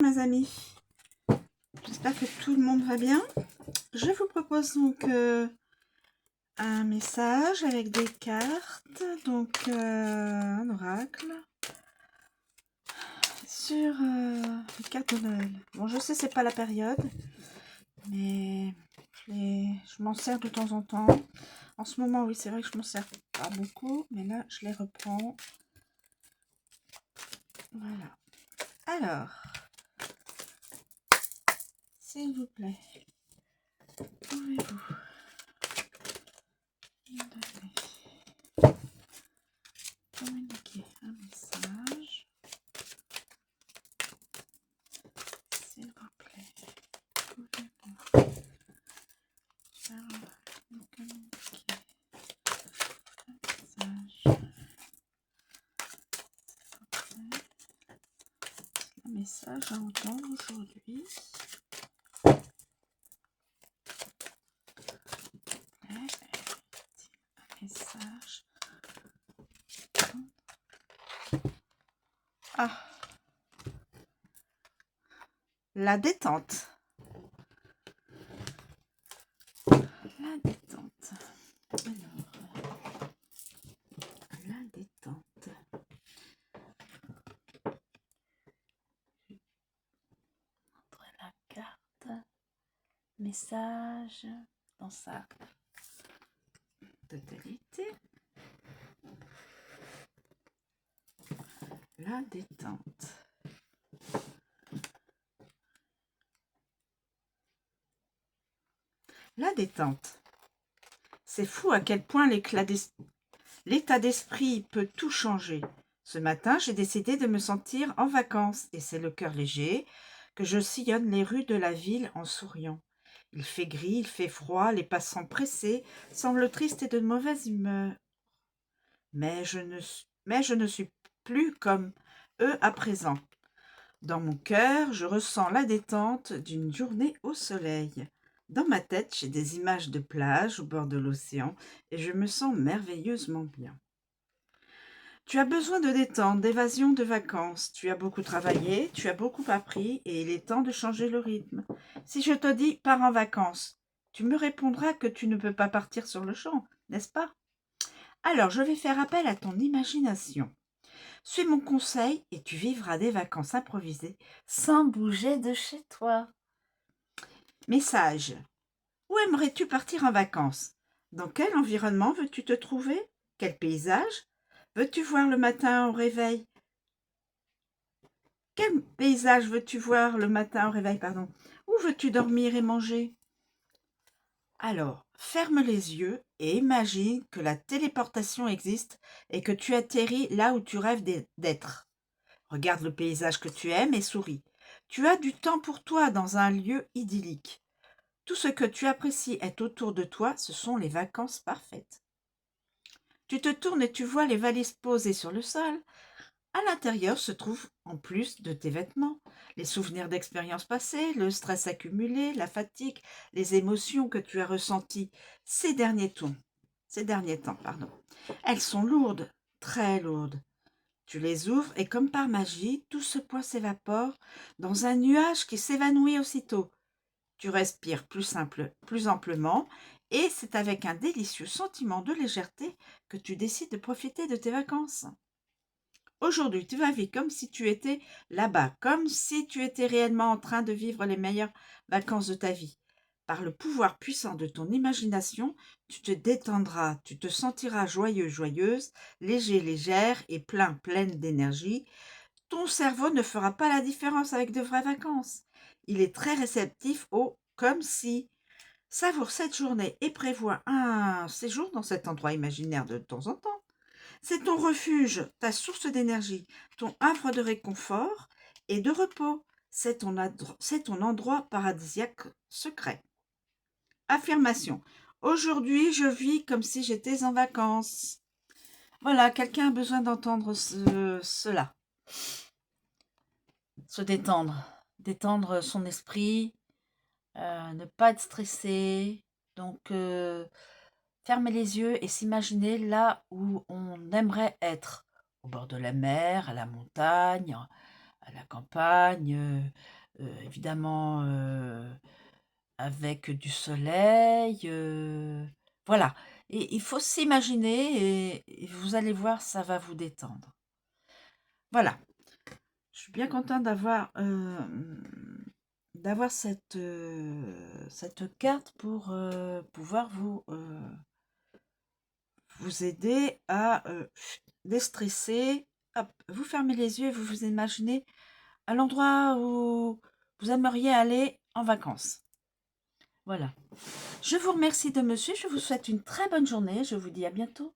Mes amis, j'espère que tout le monde va bien. Je vous propose donc un message avec des cartes, donc un oracle sur les cartes de Noël. Bon, je sais c'est pas la période, mais je m'en sers de temps en temps. En ce moment, oui, c'est vrai que je m'en sers pas beaucoup, mais là, je les reprends. Voilà. Alors, s'il vous plaît, pouvez-vous communiquer un message, s'il vous plaît, pouvez-vous nous communiquer un message, un message à entendre aujourd'hui, un message. Ah, la détente. La détente. Alors, la détente. Entre la carte, message dans sa totalité. La détente. La détente. C'est fou à quel point l'état d'esprit peut tout changer. Ce matin, j'ai décidé de me sentir en vacances et c'est le cœur léger que je sillonne les rues de la ville en souriant. Il fait gris, il fait froid, les passants pressés semblent tristes et de mauvaise humeur. Mais je ne suis plus comme eux à présent. Dans mon cœur, je ressens la détente d'une journée au soleil. Dans ma tête, j'ai des images de plage au bord de l'océan et je me sens merveilleusement bien. Tu as besoin de détente, d'évasion, de vacances. Tu as beaucoup travaillé, tu as beaucoup appris et il est temps de changer le rythme. Si je te dis pars en vacances, tu me répondras que tu ne peux pas partir sur le champ, n'est-ce pas? Alors je vais faire appel à ton imagination. Suis mon conseil et tu vivras des vacances improvisées sans bouger de chez toi. Message. Où aimerais-tu partir en vacances? Dans quel environnement veux-tu te trouver? Quel paysage? Veux-tu voir le matin au réveil? Quel paysage veux-tu voir le matin au réveil, pardon? Où veux-tu dormir et manger? Alors, ferme les yeux et imagine que la téléportation existe et que tu atterris là où tu rêves d'être. Regarde le paysage que tu aimes et souris. Tu as du temps pour toi dans un lieu idyllique. Tout ce que tu apprécies est autour de toi, ce sont les vacances parfaites. Tu te tournes et tu vois les valises posées sur le sol. À l'intérieur se trouvent, en plus de tes vêtements, les souvenirs d'expériences passées, le stress accumulé, la fatigue, les émotions que tu as ressenties ces derniers temps. Elles sont lourdes, très lourdes. Tu les ouvres et comme par magie, tout ce poids s'évapore dans un nuage qui s'évanouit aussitôt. Tu respires plus amplement et c'est avec un délicieux sentiment de légèreté que tu décides de profiter de tes vacances. Aujourd'hui, tu vas vivre comme si tu étais là-bas, comme si tu étais réellement en train de vivre les meilleures vacances de ta vie. Par le pouvoir puissant de ton imagination, tu te détendras, tu te sentiras joyeux, joyeuse, léger, légère et pleine d'énergie. Ton cerveau ne fera pas la différence avec de vraies vacances. Il est très réceptif au comme si. Savoure cette journée et prévois un séjour dans cet endroit imaginaire de temps en temps. C'est ton refuge, ta source d'énergie, ton havre de réconfort et de repos. C'est ton endroit paradisiaque secret. Affirmation. Aujourd'hui, je vis comme si j'étais en vacances. Voilà, quelqu'un a besoin d'entendre cela. Se détendre. Détendre son esprit, ne pas être stressé. Donc, fermer les yeux et s'imaginer là où on aimerait être. Au bord de la mer, à la montagne, à la campagne, évidemment, avec du soleil, voilà. Et il faut s'imaginer et vous allez voir, ça va vous détendre. Voilà, je suis bien contente d'avoir cette carte pour, pouvoir vous aider à, déstresser. Hop, vous fermez les yeux et vous vous imaginez à l'endroit où vous aimeriez aller en vacances. Voilà. Je vous remercie de me suivre, je vous souhaite une très bonne journée, je vous dis à bientôt.